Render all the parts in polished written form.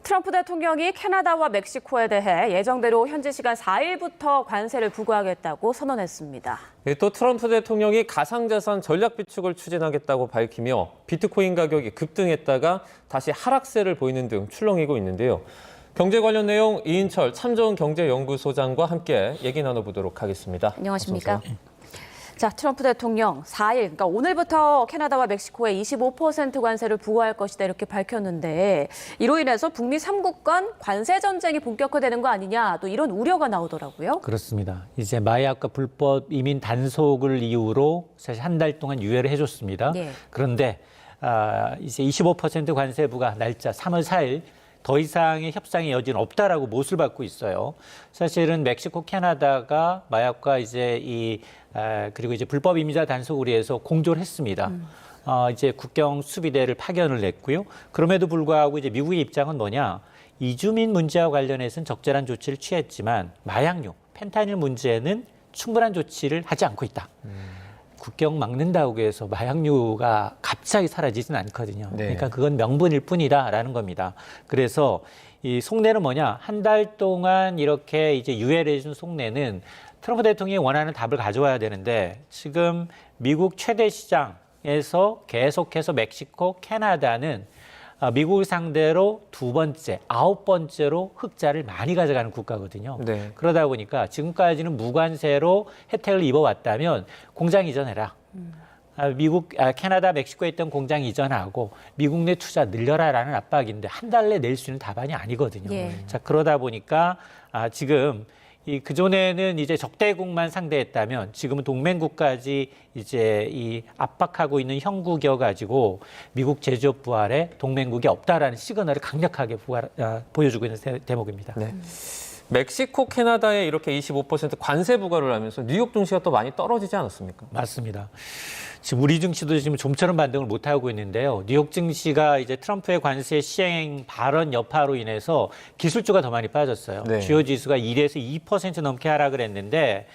트럼프 대통령이 캐나다와 멕시코에 대해 예정대로 현지 시간 4일부터 관세를 부과하겠다고 선언했습니다. 또 트럼프 대통령이 가상자산 전략 비축을 추진하겠다고 밝히며 비트코인 가격이 급등했다가 다시 하락세를 보이는 등 출렁이고 있는데요. 경제 관련 내용 이인철 참좋은경제연구소장과 함께 얘기 나눠보도록 하겠습니다. 안녕하십니까? 자, 트럼프 대통령 4일, 그러니까 오늘부터 캐나다와 멕시코에 25% 관세를 부과할 것이다 이렇게 밝혔는데 이로 인해서 북미 3국 간 관세 전쟁이 본격화되는 거 아니냐 또 이런 우려가 나오더라고요. 그렇습니다. 이제 마약과 불법 이민 단속을 이유로 사실 한 달 동안 유예를 해줬습니다. 네. 그런데 이제 25% 관세 부과 날짜 3월 4일 더 이상의 협상의 여지는 없다라고 못을 받고 있어요. 사실은 멕시코, 캐나다가 마약과 이제 그리고 이제 불법 이민자 단속을 위해서 공조를 했습니다. 이제 국경 수비대를 파견을 냈고요. 그럼에도 불구하고 이제 미국의 입장은 뭐냐? 이주민 문제와 관련해서는 적절한 조치를 취했지만 마약류, 펜타닐 문제는 충분한 조치를 하지 않고 있다. 국경 막는다고 해서 마약류가 갑자기 사라지진 않거든요. 네. 그러니까 그건 명분일 뿐이다라는 겁니다. 그래서 이 속내는 뭐냐? 한 달 동안 이렇게 이제 유예를 해준 속내는 트럼프 대통령이 원하는 답을 가져와야 되는데 지금 미국 최대 시장에서 계속해서 멕시코, 캐나다는 미국을 상대로 2번째, 9번째로 흑자를 많이 가져가는 국가거든요. 네. 그러다 보니까 지금까지는 무관세로 혜택을 입어왔다면 공장 이전해라. 캐나다, 멕시코에 있던 공장 이전하고 미국 내 투자 늘려라라는 압박인데 한 달 내 낼 수 있는 답안이 아니거든요. 예. 자, 그러다 보니까 지금 그전에는 이제 적대국만 상대했다면 지금은 동맹국까지 이제 압박하고 있는 형국이어가지고 미국 제조업 부활에 동맹국이 없다라는 시그널을 강력하게 보여주고 있는 대목입니다. 네. 멕시코, 캐나다에 이렇게 25% 관세 부과를 하면서 뉴욕 증시가 또 많이 떨어지지 않았습니까? 맞습니다. 지금 우리 증시도 지금 좀처럼 반등을 못 하고 있는데요. 뉴욕 증시가 이제 트럼프의 관세 시행 발언 여파로 인해서 기술주가 더 많이 빠졌어요. 네. 주요 지수가 1에서 2% 넘게 하락을 했는데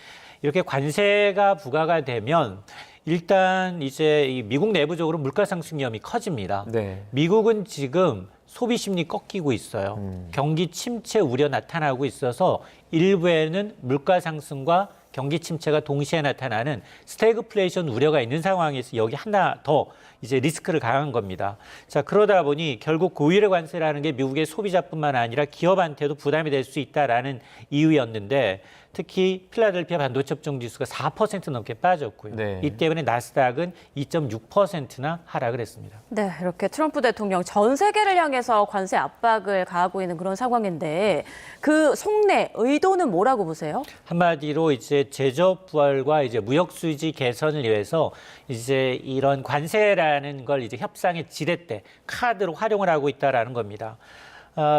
이렇게 관세가 부과가 되면 일단 이제 이 미국 내부적으로 물가 상승 위험이 커집니다. 네. 미국은 지금 소비 심리 꺾이고 있어요. 경기 침체 우려 나타나고 있어서 일부에는 물가 상승과 경기 침체가 동시에 나타나는 스태그플레이션 우려가 있는 상황에서 여기 하나 더 이제 리스크를 강한 겁니다. 자, 그러다 보니 결국 고율의 관세라는 게 미국의 소비자뿐만 아니라 기업한테도 부담이 될 수 있다라는 이유였는데 특히 필라델피아 반도체 업종 지수가 4% 넘게 빠졌고요. 네. 이 때문에 나스닥은 2.6%나 하락을 했습니다. 네, 이렇게 트럼프 대통령 전 세계를 향해서 관세 압박을 가하고 있는 그런 상황인데 그 속내 의도는 뭐라고 보세요? 한마디로 이제 제조업 부활과 이제 무역 수지 개선을 위해서 이제 이런 관세라는 걸 이제 협상의 지렛대 카드로 활용을 하고 있다라는 겁니다.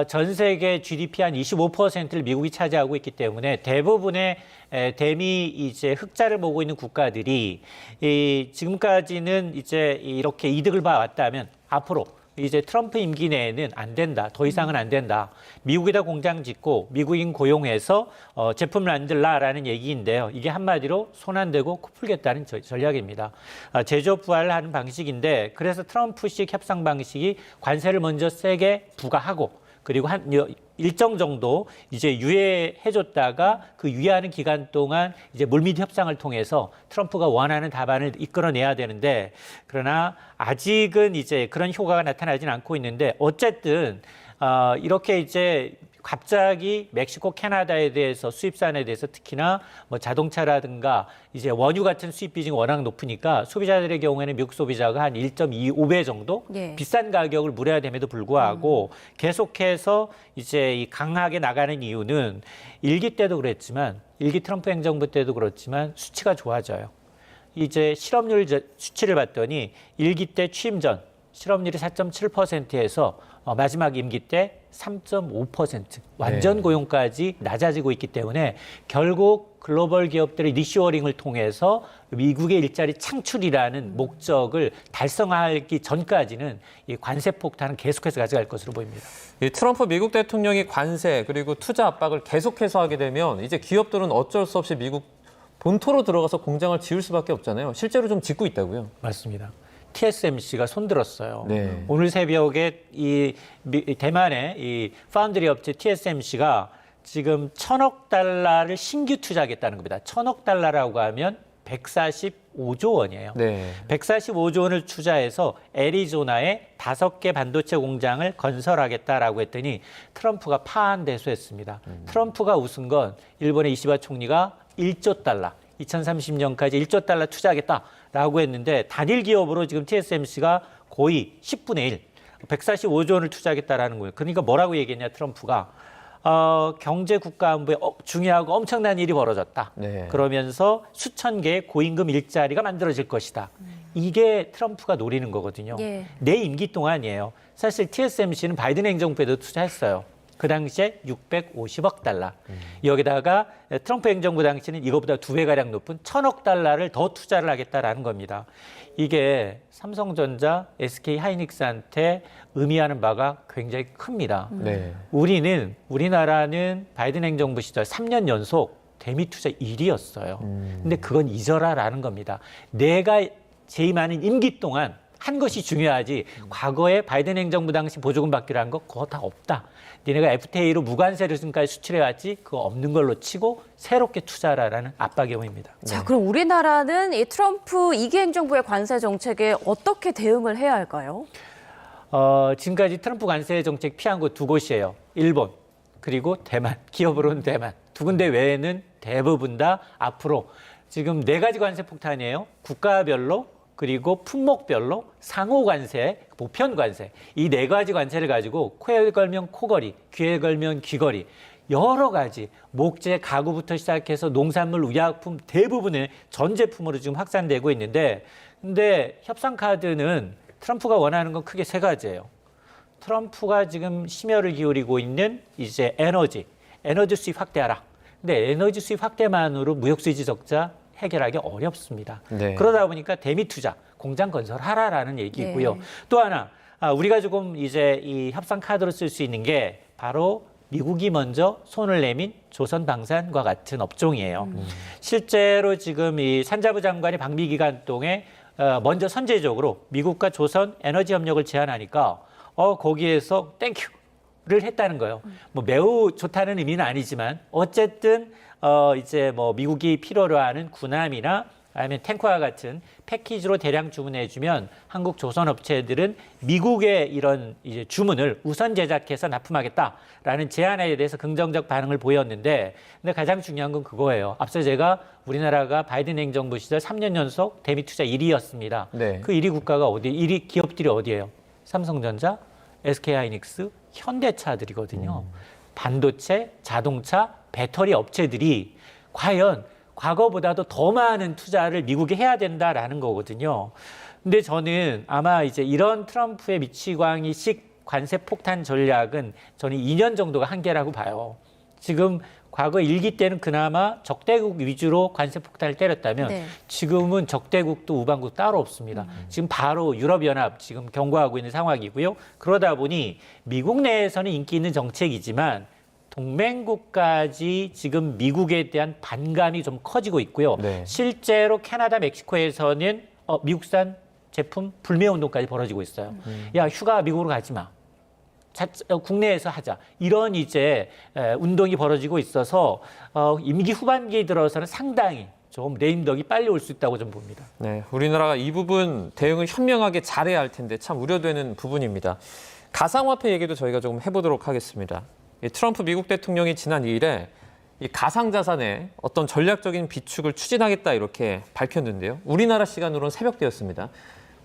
전 세계 GDP 한 25%를 미국이 차지하고 있기 때문에 대부분의 대미 이제 흑자를 보고 있는 국가들이 지금까지는 이제 이렇게 이득을 봐왔다면 앞으로 이제 트럼프 임기 내에는 안 된다. 더 이상은 안 된다. 미국에다 공장 짓고 미국인 고용해서 제품을 만들라라는 얘기인데요. 이게 한마디로 손 안 대고 코 풀겠다는 전략입니다. 제조업 부활을 하는 방식인데 그래서 트럼프식 협상 방식이 관세를 먼저 세게 부과하고 그리고 한 일정 정도 이제 유예해줬다가 그 유예하는 기간 동안 이제 물밑 협상을 통해서 트럼프가 원하는 답안을 이끌어내야 되는데 그러나 아직은 이제 그런 효과가 나타나지는 않고 있는데 어쨌든 이렇게 이제 갑자기 멕시코, 캐나다에 대해서 수입산에 대해서 특히나 뭐 자동차라든가 이제 원유 같은 수입 비중이 워낙 높으니까 소비자들의 경우에는 미국 소비자가 한 1.25배 정도 예. 비싼 가격을 물어야 됨에도 불구하고 계속해서 이제 이 강하게 나가는 이유는 일기 때도 그랬지만 일기 트럼프 행정부 때도 그렇지만 수치가 좋아져요. 이제 실업률 수치를 봤더니 일기 때 취임 전 실업률이 4.7%에서 마지막 임기 때 3.5% 완전 네. 고용까지 낮아지고 있기 때문에 결국 글로벌 기업들의 리쇼어링을 통해서 미국의 일자리 창출이라는 목적을 달성하기 전까지는 이 관세 폭탄은 계속해서 가져갈 것으로 보입니다. 이 트럼프 미국 대통령이 관세 그리고 투자 압박을 계속해서 하게 되면 이제 기업들은 어쩔 수 없이 미국 본토로 들어가서 공장을 지을 수밖에 없잖아요. 실제로 좀 짓고 있다고요. 맞습니다. TSMC가 손들었어요. 네. 오늘 새벽에 이 대만의 이 파운드리 업체 TSMC가 지금 1,000억 달러를 신규 투자하겠다는 겁니다. 1,000억 달러라고 하면 145조 원이에요. 네. 145조 원을 투자해서 애리조나에 5개 반도체 공장을 건설하겠다라고 했더니 트럼프가 파안대소했습니다. 트럼프가 웃은 건 일본의 이시바 총리가 1조 달러, 2030년까지 1조 달러 투자하겠다라고 했는데 단일 기업으로 지금 TSMC가 거의 10분의 1, 145조 원을 투자하겠다라는 거예요. 그러니까 뭐라고 얘기했냐 트럼프가 경제 국가 안보에 중요하고 엄청난 일이 벌어졌다. 네. 그러면서 수천 개의 고임금 일자리가 만들어질 것이다. 이게 트럼프가 노리는 거거든요. 예. 내 임기 동안이에요. 사실 TSMC는 바이든 행정부에도 투자했어요. 그 당시에 650억 달러. 여기다가 트럼프 행정부 당시는 이거보다 2배가량 높은 1,000억 달러를 더 투자를 하겠다라는 겁니다. 이게 삼성전자, SK 하이닉스한테 의미하는 바가 굉장히 큽니다. 네. 우리나라는 바이든 행정부 시절 3년 연속 대미 투자 1위였어요. 근데 그건 잊어라라는 겁니다. 내가 재임하는 임기 동안 한 것이 중요하지 과거에 바이든 행정부 당시 보조금 받기로 한 거 그거 다 없다. 니네가 FTA로 무관세를 지금까지 수출해왔지 그거 없는 걸로 치고 새롭게 투자하라는 압박이 오입니다. 자, 그럼 우리나라는 이 트럼프 2기 행정부의 관세 정책에 어떻게 대응을 해야 할까요? 지금까지 트럼프 관세 정책 피한 곳 2곳이에요. 일본 그리고 대만. 기업으로는 대만. 2군데 외에는 대부분 다 앞으로 지금 4가지 관세 폭탄이에요. 국가별로 그리고 품목별로 상호 관세, 보편 관세 이 4가지 관세를 가지고 코에 걸면 코걸이, 귀에 걸면 귀걸이 여러 가지 목재, 가구부터 시작해서 농산물, 의약품 대부분의 전 제품으로 지금 확산되고 있는데 근데 협상 카드는 트럼프가 원하는 건 크게 3가지예요. 트럼프가 지금 심혈을 기울이고 있는 이제 에너지 수입 확대하라. 근데 에너지 수입 확대만으로 무역 수지 적자 해결하기 어렵습니다. 네. 그러다 보니까 대미 투자, 공장 건설하라라는 얘기고요. 네. 또 하나 우리가 조금 이제 이 협상 카드로 쓸 수 있는 게 바로 미국이 먼저 손을 내민 조선방산과 같은 업종이에요. 실제로 지금 이 산자부 장관이 방미 기간 동에 먼저 선제적으로 미국과 조선 에너지 협력을 제안하니까 거기에서 땡큐를 했다는 거예요. 뭐 매우 좋다는 의미는 아니지만 어쨌든 이제 뭐 미국이 필요로 하는 군함이나 아니면 탱크와 같은 패키지로 대량 주문해주면 한국 조선 업체들은 미국의 이런 이제 주문을 우선 제작해서 납품하겠다라는 제안에 대해서 긍정적 반응을 보였는데, 근데 가장 중요한 건 그거예요. 앞서 제가 우리나라가 바이든 행정부 시절 3년 연속 대미 투자 1위였습니다. 네. 그 1위 국가가 1위 기업들이 어디예요? 삼성전자, SK하이닉스, 현대차들이거든요. 반도체, 자동차, 배터리 업체들이 과연 과거보다도 더 많은 투자를 미국에 해야 된다라는 거거든요. 근데 저는 아마 이제 이런 트럼프의 미치광이식 관세 폭탄 전략은 저는 2년 정도가 한계라고 봐요. 지금 과거 1기 때는 그나마 적대국 위주로 관세 폭탄을 때렸다면 네. 지금은 적대국도 우방국 따로 없습니다. 지금 바로 유럽연합 지금 경고하고 있는 상황이고요. 그러다 보니 미국 내에서는 인기 있는 정책이지만 동맹국까지 지금 미국에 대한 반감이 좀 커지고 있고요. 네. 실제로 캐나다, 멕시코에서는 미국산 제품 불매 운동까지 벌어지고 있어요. 야, 휴가 미국으로 가지 마. 국내에서 하자. 이런 이제 운동이 벌어지고 있어서 임기 후반기에 들어서는 상당히 좀 레임덕이 빨리 올 수 있다고 좀 봅니다. 네, 우리나라가 이 부분 대응을 현명하게 잘해야 할 텐데 참 우려되는 부분입니다. 가상화폐 얘기도 저희가 조금 해보도록 하겠습니다. 이 트럼프 미국 대통령이 지난 2일에 이 가상자산의 어떤 전략적인 비축을 추진하겠다 이렇게 밝혔는데요. 우리나라 시간으로는 새벽때였습니다.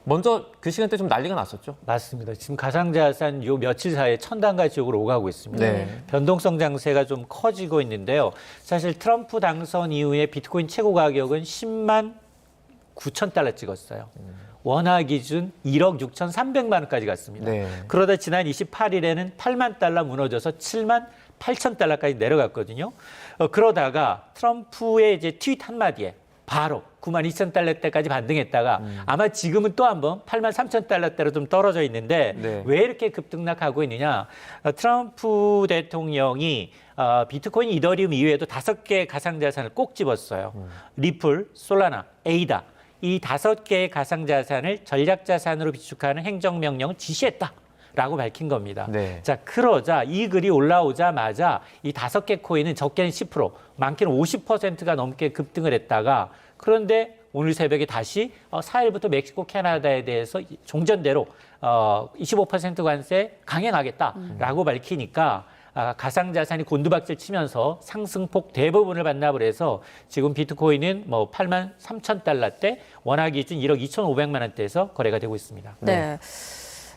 먼저 그 시간대 좀 난리가 났었죠. 맞습니다. 지금 가상자산 요 며칠 사이에 천단가 지역으로 오가고 있습니다. 네. 변동성 장세가 좀 커지고 있는데요. 사실 트럼프 당선 이후에 비트코인 최고 가격은 10만 9천 달러 찍었어요. 원화 기준 1억 6,300만 원까지 갔습니다. 네. 그러다 지난 28일에는 8만 달러 무너져서 7만 8천 달러까지 내려갔거든요. 그러다가 트럼프의 이제 트윗 한마디에 바로 9만 2천 달러대까지 반등했다가 아마 지금은 또 한번 8만 3천 달러대로 좀 떨어져 있는데 네. 왜 이렇게 급등락하고 있느냐. 트럼프 대통령이 비트코인, 이더리움 이외에도 5개 가상자산을 꼭 집었어요. 리플, 솔라나, 에이다. 이 5개의 가상자산을 전략자산으로 비축하는 행정명령을 지시했다라고 밝힌 겁니다. 네. 자, 그러자 이 글이 올라오자마자 이 5개 코인은 적게는 10%, 많게는 50%가 넘게 급등을 했다가 그런데 오늘 새벽에 다시 4일부터 멕시코, 캐나다에 대해서 종전대로 25% 관세 강행하겠다라고 밝히니까 가상자산이 곤두박질 치면서 상승폭 대부분을 반납을 해서 지금 비트코인은 뭐 83,000달러대, 원화 기준 1억 2,500만 원대에서 거래가 되고 있습니다. 네.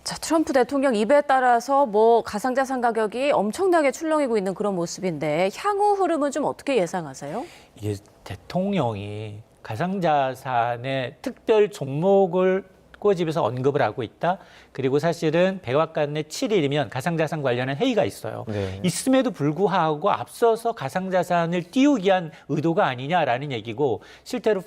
자, 트럼프 대통령 입에 따라서 뭐 가상자산 가격이 엄청나게 출렁이고 있는 그런 모습인데 향후 흐름은 좀 어떻게 예상하세요? 이게 대통령이 가상자산의 특별 종목을 꼬집어서 언급을 하고 있다. 그리고 사실은 백악관 내 7일이면 가상자산 관련한 회의가 있어요. 네. 있음에도 불구하고 앞서서 가상자산을 띄우기 위한 의도가 아니냐라는 얘기고 실제로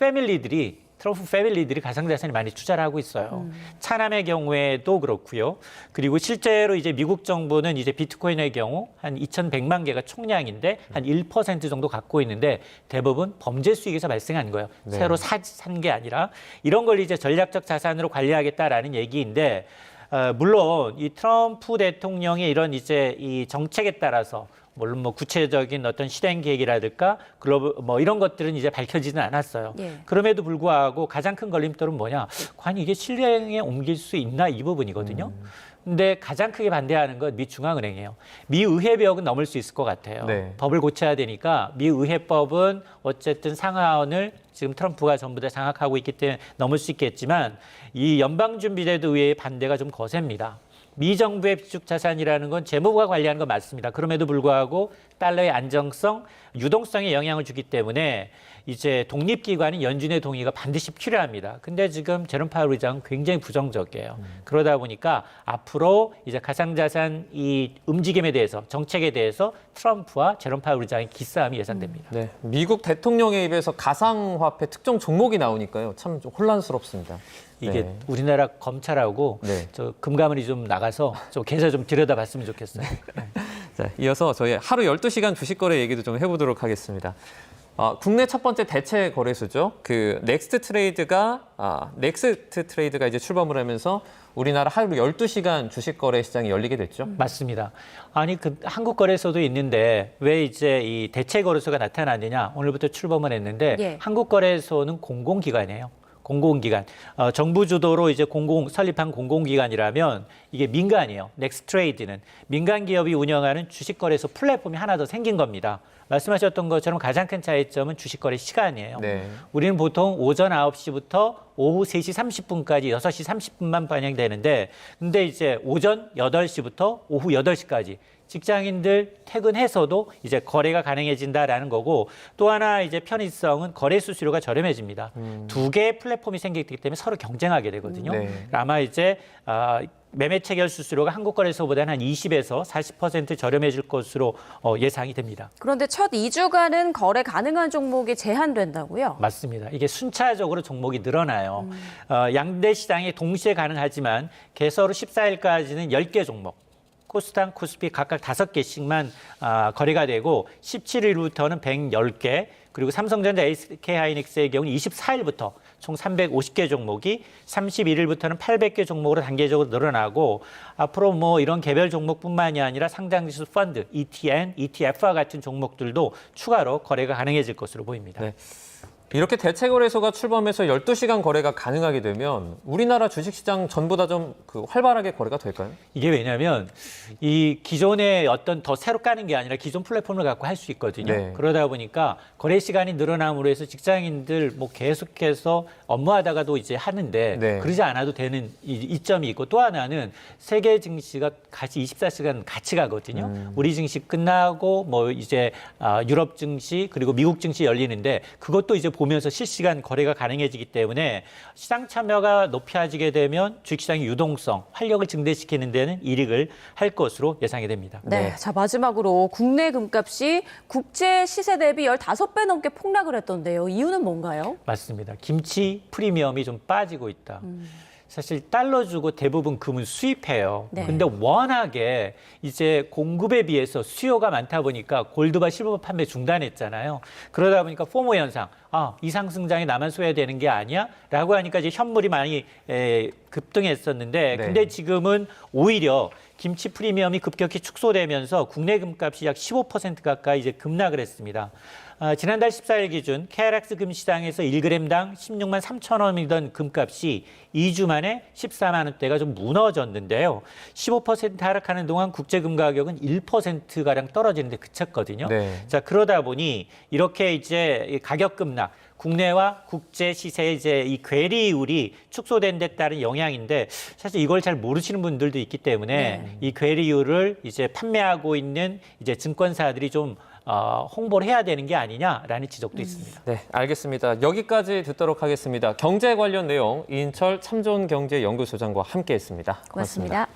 트럼프 패밀리들이 가상자산에 많이 투자를 하고 있어요. 차남의 경우에도 그렇고요. 그리고 실제로 이제 미국 정부는 이제 비트코인의 경우 한 2,100만 개가 총량인데 한 1% 정도 갖고 있는데 대부분 범죄 수익에서 발생한 거예요. 네. 새로 산 게 아니라 이런 걸 이제 전략적 자산으로 관리하겠다라는 얘기인데 물론 이 트럼프 대통령의 이런 이제 이 정책에 따라서 물론 뭐 구체적인 어떤 실행 계획이라든가 글로벌 뭐 이런 것들은 이제 밝혀지는 않았어요. 예. 그럼에도 불구하고 가장 큰 걸림돌은 뭐냐? 과연 이게 실행에 옮길 수 있나 이 부분이거든요. 근데 가장 크게 반대하는 건 미 중앙은행이에요. 미 의회벽은 넘을 수 있을 것 같아요. 네. 법을 고쳐야 되니까 미 의회법은 어쨌든 상하원을 지금 트럼프가 전부 다 장악하고 있기 때문에 넘을 수 있겠지만 이 연방준비제도 의회의 반대가 좀 거셉니다. 미 정부의 비축 자산이라는 건 재무부가 관리하는 건 맞습니다. 그럼에도 불구하고 달러의 안정성, 유동성에 영향을 주기 때문에 이제 독립기관인 연준의 동의가 반드시 필요합니다. 근데 지금 제롬 파월 의장은 굉장히 부정적이에요. 그러다 보니까 앞으로 이제 가상자산 이 움직임에 대해서 정책에 대해서 트럼프와 제롬 파월 의장의 기싸움이 예상됩니다. 네. 미국 대통령의 입에서 가상화폐 특정 종목이 나오니까요. 참 좀 혼란스럽습니다. 이게 네. 우리나라 검찰하고 네. 저 금감원이 좀 나가서 좀 계좌 좀 들여다봤으면 좋겠어요. 자, 이어서 저희 하루 12시간 주식 거래 얘기도 좀 해보도록 하겠습니다. 국내 첫 번째 대체 거래소죠. 그 넥스트 트레이드가 이제 출범을 하면서 우리나라 하루 12시간 주식 거래 시장이 열리게 됐죠. 맞습니다. 아니 그 한국 거래소도 있는데 왜 이제 이 대체 거래소가 나타났느냐? 오늘부터 출범을 했는데 예. 한국 거래소는 공공기관이에요. 공공기관, 정부 주도로 이제 설립한 공공기관이라면 이게 민간이에요. 넥스트레이드는 민간 기업이 운영하는 주식거래소 플랫폼이 하나 더 생긴 겁니다. 말씀하셨던 것처럼 가장 큰 차이점은 주식거래 시간이에요. 네. 우리는 보통 오전 9시부터 오후 3시 30분까지 6시 30분만 반영되는데 근데 이제 오전 8시부터 오후 8시까지 직장인들 퇴근해서도 이제 거래가 가능해진다라는 거고 또 하나 이제 편의성은 거래 수수료가 저렴해집니다. 두 개의 플랫폼이 생기기 때문에 서로 경쟁하게 되거든요. 네. 아마 이제 매매 체결 수수료가 한국 거래소보다는 한 20에서 40% 저렴해질 것으로 예상이 됩니다. 그런데 첫 2주간은 거래 가능한 종목이 제한된다고요? 맞습니다. 이게 순차적으로 종목이 늘어나요. 양대 시장이 동시에 가능하지만 개설 후 14일까지는 10개 종목. 코스닥, 코스피 각각 5개씩만 거래가 되고 17일부터는 110개 그리고 삼성전자, SK하이닉스의 경우는 24일부터 총 350개 종목이 31일부터는 800개 종목으로 단계적으로 늘어나고 앞으로 뭐 이런 개별 종목뿐만이 아니라 상장지수 펀드, ETN, ETF와 같은 종목들도 추가로 거래가 가능해질 것으로 보입니다. 네. 이렇게 대체 거래소가 출범해서 12시간 거래가 가능하게 되면 우리나라 주식시장 전보다 좀 활발하게 거래가 될까요? 이게 왜냐하면 이 기존의 어떤 더 새로 까는 게 아니라 기존 플랫폼을 갖고 할 수 있거든요. 네. 그러다 보니까 거래 시간이 늘어남으로 해서 직장인들 뭐 계속해서 업무하다가도 이제 하는데 네. 그러지 않아도 되는 이점이 있고 또 하나는 세계 증시가 같이 24시간 같이 가거든요. 우리 증시 끝나고 뭐 이제 유럽 증시 그리고 미국 증시 열리는데 그것도 이제 보면서 실시간 거래가 가능해지기 때문에 시장 참여가 높아지게 되면 주식시장의 유동성, 활력을 증대시키는 데는 이익을 할 것으로 예상이 됩니다. 네. 네. 자, 마지막으로 국내 금값이 국제 시세 대비 15배 넘게 폭락을 했던데요. 이유는 뭔가요? 맞습니다. 김치 프리미엄이 좀 빠지고 있다. 사실 달러 주고 대부분 금은 수입해요. 네. 근데 워낙에 이제 공급에 비해서 수요가 많다 보니까 골드바 실버바 판매 중단했잖아요. 그러다 보니까 포모 현상, 이 상승장이 나만 쏘야 되는 게 아니야? 라고 하니까 이제 현물이 많이 급등했었는데, 네. 근데 지금은 오히려 김치 프리미엄이 급격히 축소되면서 국내 금값이 약 15% 가까이 이제 급락을 했습니다. 지난달 14일 기준 KRX 금시장에서 1g당 16만 3천 원이던 금값이 2주 만에 14만 원대가 좀 무너졌는데요. 15% 하락하는 동안 국제금 가격은 1%가량 떨어지는데 그쳤거든요. 네. 자, 그러다 보니 이렇게 이제 가격 급락, 국내와 국제 시세의 이제 이 괴리율이 축소된 데 따른 영향인데, 사실 이걸 잘 모르시는 분들도 있기 때문에 이 괴리율을 이제 판매하고 있는 이제 증권사들이 좀 홍보를 해야 되는 게 아니냐라는 지적도 있습니다. 네, 알겠습니다. 여기까지 듣도록 하겠습니다. 경제 관련 내용 이인철 참좋은경제연구소장과 함께했습니다. 고맙습니다.